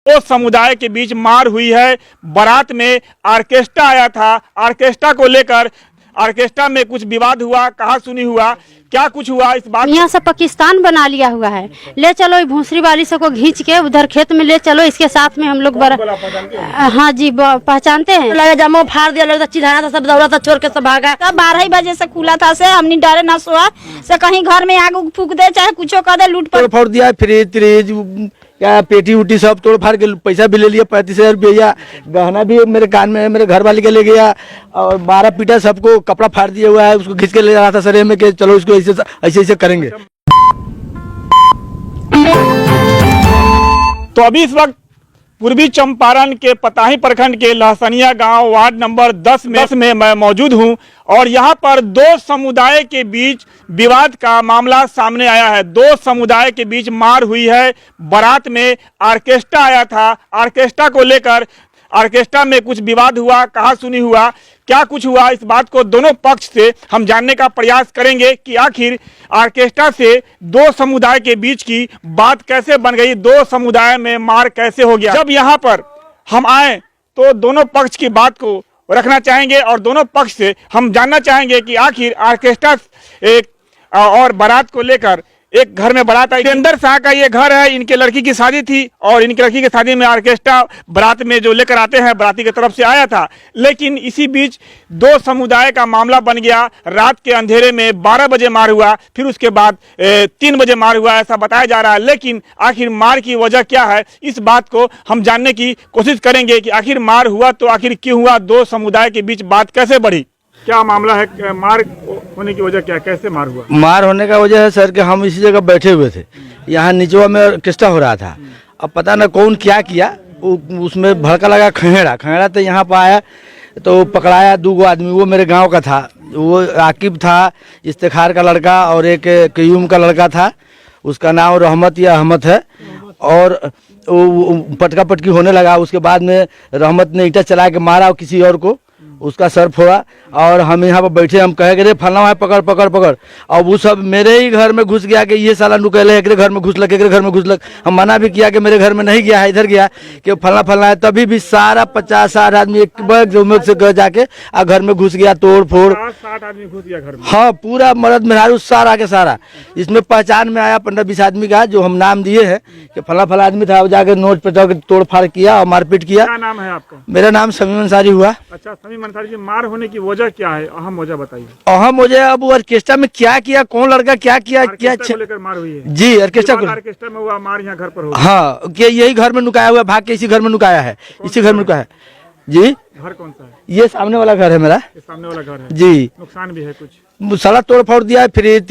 दो समुदाय के बीच मार हुई है। बारात में ऑर्केस्ट्रा आया था, ऑर्केस्ट्रा को लेकर ऑर्केस्ट्रा में कुछ विवाद हुआ, कहा सुनी हुआ, क्या कुछ हुआ इस बात। यहाँ से पाकिस्तान बना लिया हुआ है, ले चलो भूसरी वाली से को खींच के उधर खेत में ले चलो, इसके साथ में हम लोग हाँ जी पहचानते हैं। लगा जमो फाड़ दिया, लगा चिल्लाया था, सब दौड़ा था, छोड़ के सब भागा। 12 बजे से खुला था से हमने डरे ना सोआ से कहीं घर में आग फूक दे चाहे कुछ कर दे, लूट फोड़ दिया। फ्रिज क्या पेटी उटी सब तोड़ फाड़ के पैसा भी ले लिया, 35,000 रुपया। गहना भी मेरे कान में मेरे घर वाले के ले गया और 12 पीटा, सबको कपड़ा फाड़ दिया हुआ है। उसको खींच के ले रहा था सरे में कि चलो इसको ऐसे करेंगे। तो अभी इस वक्त पूर्वी चंपारण के पताही प्रखंड के लहसनिया गांव वार्ड नंबर 10 में मैं मौजूद हूं और यहां पर दो समुदाय के बीच विवाद का मामला सामने आया है। दो समुदाय के बीच मार हुई है। बारात में ऑर्केस्ट्रा आया था, ऑर्केस्ट्रा को लेकर ऑर्केस्ट्रा में कुछ विवाद हुआ, कहा सुनी हुआ, क्या कुछ हुआ इस बात को दोनों पक्ष से हम जानने का प्रयास करेंगे कि आखिर ऑर्केस्ट्रा से दो समुदाय के बीच की बात कैसे बन गई, दो समुदाय में मार कैसे हो गया। जब यहाँ पर हम आए तो दोनों पक्ष की बात को रखना चाहेंगे और दोनों पक्ष से हम जानना चाहेंगे कि आखिर ऑर्केस्ट्रा एक और बारात को लेकर एक घर में बारात आई। जितेंद्र शाह का ये घर है, इनके लड़की की शादी थी और इनकी लड़की की शादी में ऑर्केस्ट्रा बारात में जो लेकर आते हैं बाराती की तरफ से आया था, लेकिन इसी बीच दो समुदाय का मामला बन गया। रात के अंधेरे में 12 बजे मार हुआ, फिर उसके बाद 3 बजे मार हुआ, ऐसा बताया जा रहा है। लेकिन आखिर मार की वजह क्या है, इस बात को हम जानने की कोशिश करेंगे कि आखिर मार हुआ तो आखिर क्यों हुआ, दो समुदाय के बीच बात कैसे बढ़ी, क्या मामला है, मार होने की वजह क्या, कैसे मार हुआ। मार होने का वजह है सर कि हम इसी जगह बैठे हुए थे, यहाँ नीचवा में ऑर्केस्ट्रा हो रहा था। अब पता न कौन क्या किया, उसमें भड़का लगा खंगेड़ा तो यहाँ पर आया तो पकड़ाया 2 आदमी। वो मेरे गांव का था, वो आकिब था, इस्तेखार का लड़का, और एक कयूम का लड़का था, उसका नाम रहमत या अहमद है। और पटका पटकी होने लगा। उसके बाद में रहमत ने ईंटा चला के मारा किसी और को, उसका सर फोड़ा। और हम यहाँ पर बैठे, हम कहे रे फलना है पकड़ पकड़ पकड़, और वो सब मेरे ही घर में घुस गया कि ये साला नुकैले एक घर में घुसलक, एक घर में घुसलक। हम मना भी किया कि मेरे घर में नहीं गया है, इधर गया कि फलना है। तभी भी सारा 50-60 आदमी एक बैग से घर जाके घर में घुस गया, तोड़ फोड़। 60 आदमी घुस गया घर में। हाँ, पूरा मर्द मेहरारू सारा के सारा। इसमें पहचान में आया 15-20 आदमी का, जो हम नाम दिए हैं कि फला आदमी था। जाके नोट पे तोड़ फाड़ किया और मारपीट किया। क्या नाम है आपका? मेरा नाम समीम अंसारी हुआ। अच्छा, समीम अंसारी जी, मार होने की वजह क्या है, अहम वजह बताइए। अहम वजह अब ऑर्केस्ट्रा में क्या किया, कौन लड़का क्या किया, क्या लेकर मार हुई है जी। ऑर्केस्ट्रा में हुआ मार, यहाँ घर पर हुआ। हाँ, क्या यही घर में नुकाया हुआ, भाग के इसी घर में नुकाया है, इसी घर में नुकाया है जी। घर कौन सा है? ये सामने वाला घर है मेरा। ये सामने वाला घर है जी। नुकसान भी है कुछ? सारा तोड़ फोड़ दिया, फ्रिज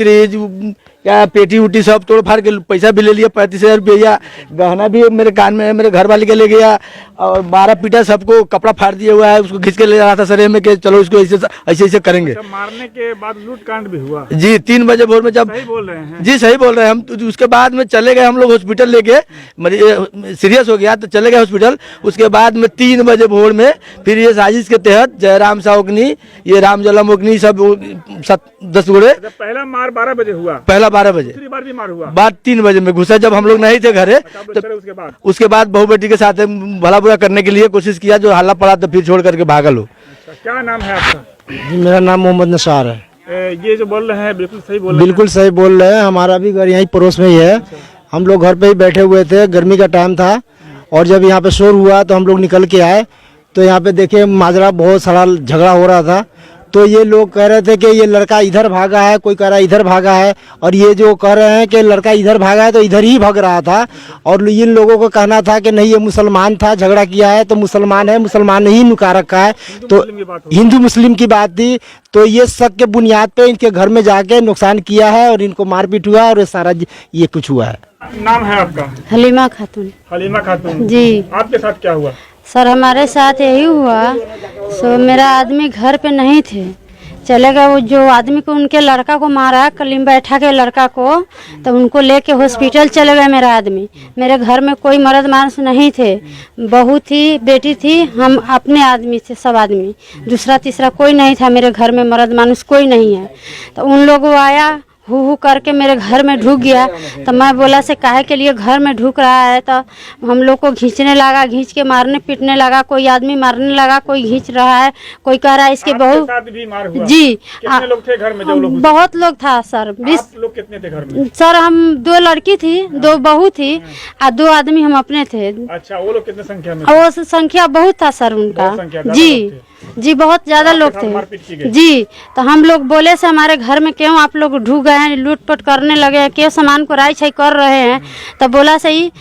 क्या पेटी उटी सब तोड़ फाड़ के पैसा भी ले लिया, 35,000 रुपया। गहना भी मेरे कान में मेरे घर वाले के ले गया और 12 पीटा, सबको कपड़ा फाड़ दिया हुआ है। उसको खींच के ले रहा था सरे में कि चलो इसको ऐसे करेंगे। अच्छा, मारने के बाद लूटकांड भी हुआ जी। 3 बजे भोर में जब सही बोल रहे हैं जी, सही बोल रहे हैं हम। तो उसके बाद में चले गए हम लोग हॉस्पिटल लेके, सीरियस हो गया तो चले गए हॉस्पिटल। उसके बाद में 3 बजे भोर में फिर ये साजिश के तहत जयराम सावकनी, ये राम जलम ओकनी, सब 10 गोड़े। पहला मार 12 बजे हुआ, पहला 12 बजे, दूसरी बार भी मार हुआ, बाद 3 बजे में घुसा जब हम लोग नहीं थे घरे। तो उसके बाद बहू बेटी के साथ भला बुरा करने के लिए कोशिश किया, जो हल्ला पड़ा तो फिर छोड़ करके भागा लो। क्या नाम है आपका? जी, मेरा नाम मोहम्मद नसार है। ये जो बोल रहे हैं बिल्कुल सही बोल रहे हैं। बिल्कुल सही बोल रहे हैं। हमारा भी घर यहीं पड़ोस में ही है। हम लोग घर पे ही बैठे हुए थे, गर्मी का टाइम था, और जब यहाँ पे शोर हुआ तो हम लोग निकल के आए तो यहाँ पे देखे माजरा बहुत सारा झगड़ा हो रहा था। तो ये लोग कह रहे थे कि ये लड़का इधर भागा है, कोई कह रहा है इधर भागा है, और ये जो कह रहे हैं कि लड़का इधर भागा है तो इधर ही भाग रहा था। और इन लोगों को कहना था कि नहीं, ये मुसलमान था, झगड़ा किया है तो मुसलमान है, मुसलमान ही नुका रखा है। तो हिंदू मुस्लिम की बात थी। तो ये शक के बुनियाद पे इनके घर में जाके नुकसान किया है और इनको मारपीट हुआ और सारा ये कुछ हुआ है। नाम है आपका? हलीमा खातून। हलीमा खातून जी। आपके साथ क्या हुआ? सर, हमारे साथ यही हुआ। सो मेरा आदमी घर पे नहीं थे, चले गए। वो जो आदमी को उनके लड़का को मारा, कलीम बैठा के लड़का को, तो उनको लेके हॉस्पिटल चले गए मेरा आदमी। मेरे घर में कोई मर्द मानस नहीं थे, बहू थी, बेटी थी, हम अपने आदमी थे, सब आदमी, दूसरा तीसरा कोई नहीं था मेरे घर में, मर्द मानुस कोई नहीं है। तो उन लोगों आया हु करके मेरे घर में ढुक गया। तो मैं बोला से काहे के लिए घर में ढुक रहा है, तो हम लोग को खींचने लगा, खींच के मारने पीटने लगा, कोई आदमी मारने लगा, कोई खींच रहा है, कोई कह रहा है इसके बहू। साथ भी मार हुआ? जी कितने लोग थे घर में? जो लोग बहुत लोग था सर, 20 आप लोग कितने थे घर में? सर हम 2 लड़की थी, 2 बहू थी और 2 आदमी हम अपने थे। अच्छा, वो लोग कितने संख्या में? वो संख्या बहुत था सर उनका। बहुत संख्या, ज्यादा जी लोग जी बहुत ज्यादा आपके लोग साथ मारपीट की थे गई? जी। तो हम लोग बोले से हमारे घर में क्यों आप लोग ढुक गए हैं, लूटपाट करने लगे हैं, क्यों सामान को राई छाई कर रहे हैं। तो बोला सही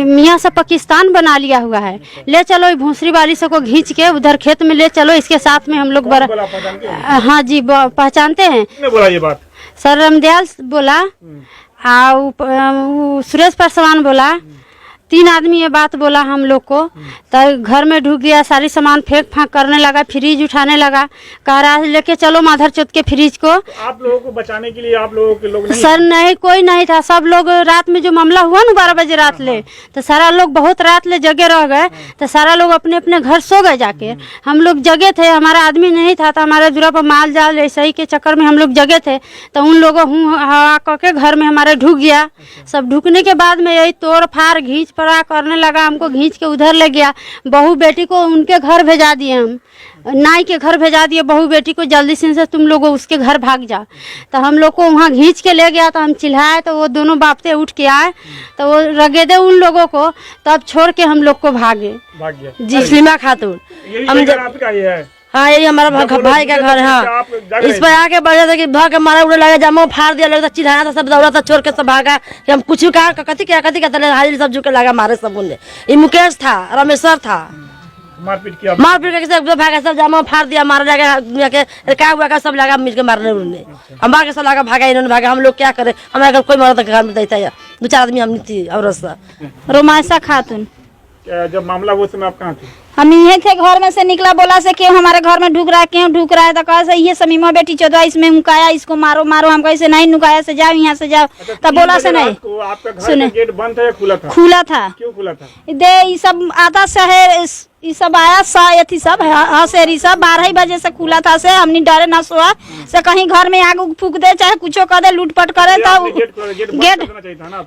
मियाँ से पाकिस्तान बना लिया हुआ है, ले चलो भूसरी वाली से को खींच के उधर खेत में ले चलो, इसके साथ में हम लोग कौन बोला, पहचानते हैं? हाँ जी पहचानते हैं। किसने बोला ये बात? सर रामदयाल बोला, सुरेश पासवान बोला, 3 आदमी ये बात बोला हम लोग को। तो घर में ढुक गया, सारी सामान फेंक फाँक करने लगा, फ्रिज उठाने लगा, कह रहा है लेके चलो माधर चौथ के फ्रिज को। आप लोगों को बचाने के लिए आप लोगों के लोग नहीं? सर नहीं, कोई नहीं था, सब लोग रात में जो मामला हुआ ना 12 बजे रात ले, तो सारा लोग बहुत रात ले जगे रह गए। तो सारा लोग अपने अपने घर सो गए जाके, हम लोग जगे थे, हमारा आदमी नहीं था। तो हमारे दूरा पर माल जाल ऐसे ही के चक्कर में हम लोग जगे थे। तो उन लोगों हवा करके घर में हमारे ढुक गया। सब ढुकने के बाद में यही तोड़ फाड़ घींच पड़ा करने लगा, हमको खींच के उधर ले गया। बहू बेटी को उनके घर भेजा दिए, हम नाई के घर भेजा दिए बहू बेटी को, जल्दी से तुम लोग उसके घर भाग जा। तो हम लोग को वहाँ खींच के ले गया। तो हम चिल्लाए तो वो दोनों बापते उठ के आए, तो वो रगेदे उन लोगों को, तब छोड़ के हम लोग को भाग गया जी। तस्लीमा खातून, यही घर आपका ये है? हाँ यही हमारा भाई का घर है। हाँ, इस पर आके बढ़े थे कि भाग के मारा उड़े लगे, जामो फाड़ दिया, लगा चिल्लाना था, सब दौड़ा था, छोड़ के सब भागा कि हम कुछ भी कहा, कथी क्या हाजिर सब झुके लगा मारे सब उनने। ये मुकेश था, रमेश्वर था, मारपीट किया? मारपीट करके सब भागा, सब जामा फाड़ दिया, मारने लगा, क्या हुआ का सब लगा मिल के मारने उन्होंने। हम भागे सब लगा भागा, इन्होंने भागा, हम लोग क्या करे, हमारे घर कोई मरद घर में देता है, 2-4 आदमी हम थी औरत सा। रोमायसा खातून। जब मामला हुआ समय आप कहाँ थे? हम यहीं थे, घर में से निकला, बोला से क्यों हमारे घर में ढुक रहा है, क्यों ढुक रहा है। तो कहा से ये समीमा बेटी चौदह इसमें मुकाया, इसको मारो मारो। हम कहे से नहीं नुकाया, से जाओ यहाँ से जाओ। तब बोला से नहीं। आपका घर का गेट बंद था या खुला था? खुला था। क्यों खुला था? दे ये सब आता शहर ये सब आया साथी सब हसेरी सब 12 बजे से खुला था। से हमने डरे ना सोआ से कहीं घर में आग फूक दे, चाहे कुछ कर दे, लूटपाट करे। तो गेट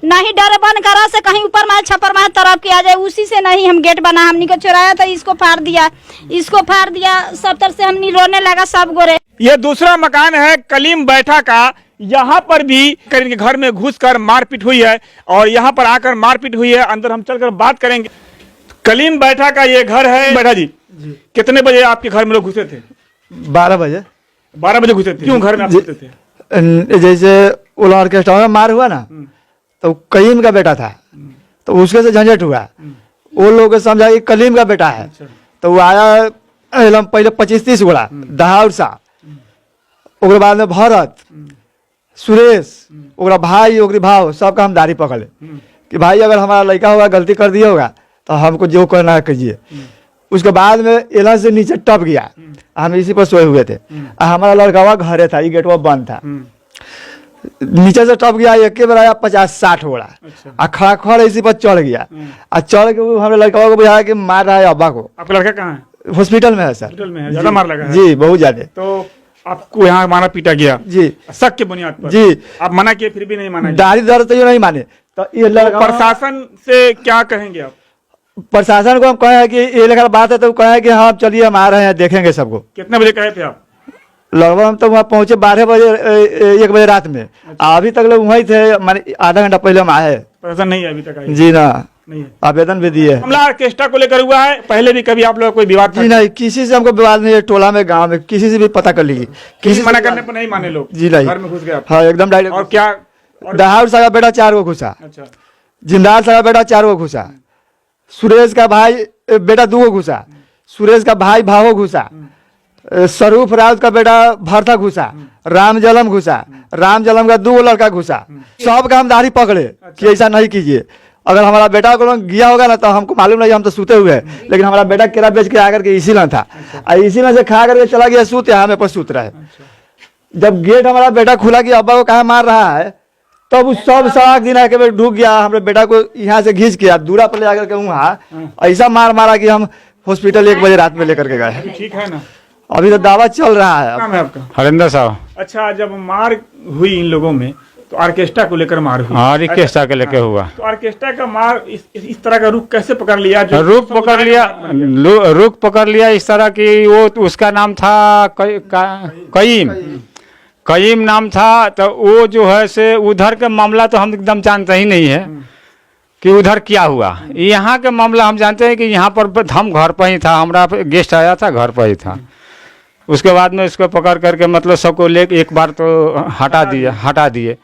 नहीं डरे बंद करा से कहीं ऊपर मार छपर मार तरफ किया जाए, उसी से नहीं हम गेट बना। हमने को चुराया था, इसको फाड़ दिया, इसको फाड़ दिया, सब तरह से हमने रोने लगा सब गोरे। ये दूसरा मकान है कलीम बैठा का। यहाँ पर भी करीब घर में घुसकर मारपीट हुई है और यहाँ पर आकर मारपीट हुई है। अंदर हम चलकर बात करेंगे। कलीम बैठा का ये घर है। बैठा जी, कितने बजे आपके घर में लोग घुसे थे? 12 बजे। 12 बजे घुसे थे? क्यों घर में आप घुसे थे? जैसे ओला ऑर्केस्ट्रा में मार हुआ ना, तो कलीम का बेटा था, तो उसके से झंझट हुआ। वो लोग समझा कि कलीम का बेटा है। तो वो आया पहले 25-30 गोला दहाड़ सा, ओकरे बाद में भरत, सुरेश, ओकरा भाई, ओकरी भाव, सबका हम दाढ़ी पकड़े कि भाई अगर हमारा लड़का होगा गलती कर दिया होगा तो हमको जो करना है कीजिए। उसके बाद में एला से नीचे टप गया, हम इसी पर सोए हुए थे। हमारा लड़का घरे था, ये गेट बंद था। नीचे से टप गया, एक बार आया 50-60 गोला, खड़ा खड़ इसी पर चढ़ गया। चढ़ के हमारे लड़का को बुझाया कि मार रहा है अब्बा को। आपका लड़का कहाँ है? हॉस्पिटल में है सर। हॉस्पिटल में है? ज्यादा मार लगा है? जी बहुत ज्यादा। तो आपको यहाँ मारा पीटा गया जी, शक के बुनियाद पर? जी। आप मना किए फिर भी नहीं माना? दाढ़ी दर्द तो नहीं माने। तो ये लड़का, प्रशासन से क्या कहेंगे आप? प्रशासन को हम कहे कि ये लेकर बात है, तो कहे कि हाँ चलिए हम आ रहे हैं, देखेंगे सबको। कितने बजे कहे थे आप? लगभग हम तो वहाँ पहुँचे 12 बजे 1 बजे रात में। अभी तक लोग वहीं थे, माने आधा घंटा पहले हम आए। प्रशासन नहीं है अभी तक आई? जी ना, नहीं है। आवेदन भी दिए। मामला ऑर्केस्ट्रा को लेकर हुआ है? पहले भी कभी आप लोग कोई विवाद था? जी नहीं, किसी से हमको विवाद नहीं है। टोला में, गांव में किसी से भी पता कर लीजिए, किसी मना करने पर नहीं माने लोग? जी नहीं, घर में घुस गए आप? हाँ एकदम डायरेक्ट। और क्या? दहाड़ सा का बेटा 4 गो घुसा, अच्छा। जिंदाल सा का बेटा 4 गो घुसा, सुरेश का भाई बेटा 2 गो घुसा, सुरेश का भाई भावो घुसा, स्वरूप राउत का बेटा भरता घुसा, राम जलम घुसा, राम जलम का 2 गो लड़का घुसा। सबका हम दाढ़ी पकड़े कि ऐसा नहीं कीजिए। अगर हमारा बेटा को गया होगा ना तो हमको मालूम नहीं, हम तो सूते हुए हैं, लेकिन हमारा बेटा केरा बेच के आकर के इसी ना था, इसी में से खा करके चला गया सूत, यहाँ में पर सूत रहा है। जब गेट हमारा बेटा खुला कि अब्बा को कहा मार रहा है, तब वो सब सड़क दिन आके ढूक गया। हमारे बेटा को यहाँ से घींच के दूरा पर ले जाकर के वहाँ ऐसा मार मारा कि हम हॉस्पिटल 1 बजे रात में लेकर के गए। ठीक है ना? अभी तो दावा चल रहा है। नाम है आपका? हरिंदर साहब। अच्छा, जब मार हुई इन लोगों में तो ऑर्केस्ट्रा को लेकर मार हुई। हाँ, ऑर्केस्ट्रा के लेके हुआ। तो ऑर्केस्ट्रा का मार इस तरह का रुख कैसे पकड़ लिया? रुख पकड़ लिया, रुख पकड़ लिया इस तरह की। वो उसका नाम था कईम नाम था। तो वो जो है से उधर का मामला तो हम एकदम जानते ही नहीं है कि उधर क्या हुआ। यहाँ का मामला हम जानते हैं कि यहाँ पर हम घर पर ही था, हमारा गेस्ट आया था, घर पर ही था। उसके बाद में इसको पकड़ करके मतलब सबको ले एक बार तो हटा दिए,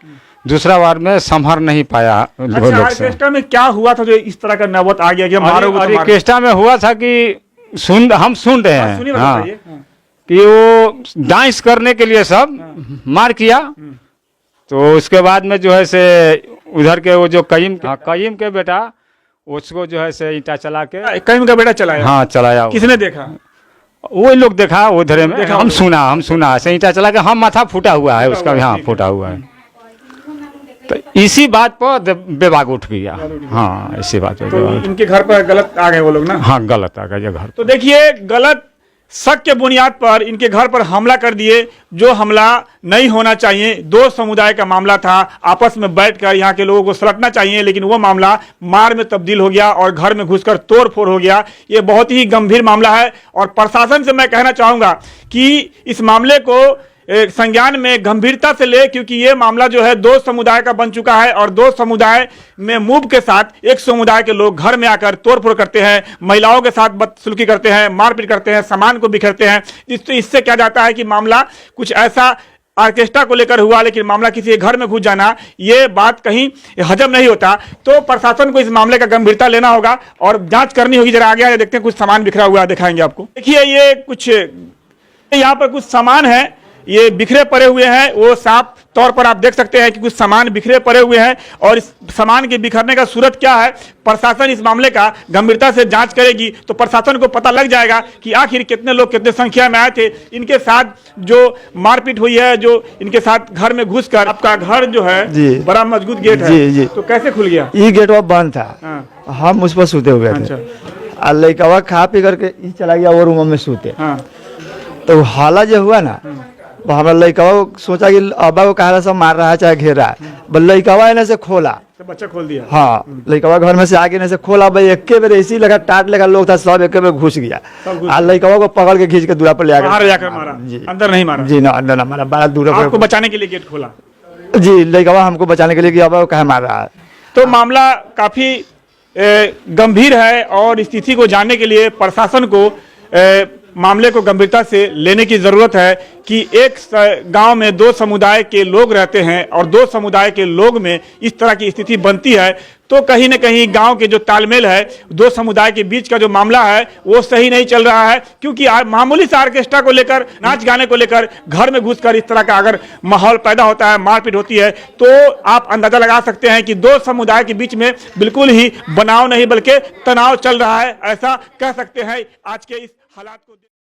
दूसरा बार में संभर नहीं पाया लोग से। ऑर्केस्ट्रा में क्या हुआ था जो इस तरह का नौबत आ गया कि ऑर्केस्ट्रा में हुआ था कि हम सुन रहे हैं हाँ, कि वो डांस करने के लिए सब मार किया। तो उसके बाद में जो है से उधर के वो जो कईम के बेटा उसको जो है से ईंटा चला के कईम का बेटा चलाया। हाँ चलाया। किसने देखा? वो लोग देखा उधर में, हम सुना से ईंटा चला के हम माथा फूटा हुआ है उसका, यहाँ फूटा हुआ है। तो इसी बात पर विवाद उठ गया। हाँ, इसी बात पर। तो इनके घर पर गलत आ गए वो लोग ना? हाँ, गलत आ गए घर। तो देखिए, गलत शक के बुनियाद पर इनके घर पर हमला कर दिए, जो हमला नहीं होना चाहिए। दो समुदाय का मामला था, आपस में बैठकर यहाँ के लोगों को सुलझना चाहिए, लेकिन वो मामला मार में तब्दील हो गया और घर में घुसकर तोड़ फोड़ हो गया। ये बहुत ही गंभीर मामला है और प्रशासन से मैं कहना चाहूंगा कि इस मामले को संज्ञान में गंभीरता से ले, क्योंकि ये मामला जो है दो समुदाय का बन चुका है और दो समुदाय में मूव के साथ एक समुदाय के लोग घर में आकर तोड़फोड़ करते हैं, महिलाओं के साथ बदसलूकी करते हैं, मारपीट करते हैं, सामान को बिखरते हैं। इससे क्या जाता है कि मामला कुछ ऐसा ऑर्केस्ट्रा को लेकर हुआ, लेकिन मामला किसी घर में घुस जाना, ये बात कहीं हजम नहीं होता। तो प्रशासन को इस मामले का गंभीरता लेना होगा और जांच करनी होगी। जरा आगे देखते हैं, कुछ सामान बिखरा हुआ दिखाएंगे आपको। देखिए, ये कुछ यहाँ पर कुछ सामान है, ये बिखरे पड़े हुए हैं। वो साफ तौर पर आप देख सकते हैं कि कुछ सामान बिखरे पड़े हुए हैं और इस सामान के बिखरने का सूरत क्या है। प्रशासन इस मामले का गंभीरता से जांच करेगी तो प्रशासन को पता लग जाएगा कि आखिर कितने लोग कितने संख्या में आए थे, इनके साथ जो मारपीट हुई है, जो इनके साथ घर में घुसकर। आपका घर जो है बड़ा मजबूत गेट है, जी। तो कैसे खुल गया? ये गेट वो बंद था। हम उस पर सोते हुए थे। और लड़का खा पी करके चला गया वो रूम में सोते। तो हाला जो हुआ ना, हमारा लड़का सोचा कि अब्बा को कहा सब मार रहा है चाहे घेर रहा है। लड़का इन्हें से खोला, बच्चा खोल दिया। हाँ, लड़का घर में से आगे इन्हें से खोला भाई, एक बेर ऐसी लगा टाट लगा लोग था, सब एक बेर घुस गया। और लड़का को पकड़ के खींच के दूरा पर ले जाकर मारा जी, अंदर नहीं मारा जी, ना अंदर ना मारा, बड़ा दूर आपको बचाने के लिए गेट खोला जी। लड़का हमको बचाने के लिए कि अब्बा कहा मार रहा है। तो मामला काफी गंभीर है और स्थिति को जानने के लिए प्रशासन को मामले को गंभीरता से लेने की जरूरत है कि एक गांव में दो समुदाय के लोग रहते हैं और दो समुदाय के लोग में इस तरह की स्थिति बनती है तो कहीं न कहीं गांव के जो तालमेल है, दो समुदाय के बीच का जो मामला है वो सही नहीं चल रहा है। क्योंकि मामूली सा ऑर्केस्ट्रा को लेकर, नाच गाने को लेकर घर में घुसकर इस तरह का अगर माहौल पैदा होता है, मारपीट होती है, तो आप अंदाजा लगा सकते हैं कि दो समुदाय के बीच में बिल्कुल ही बनाव नहीं बल्कि तनाव चल रहा है। ऐसा कह सकते हैं आज के इस हालात को।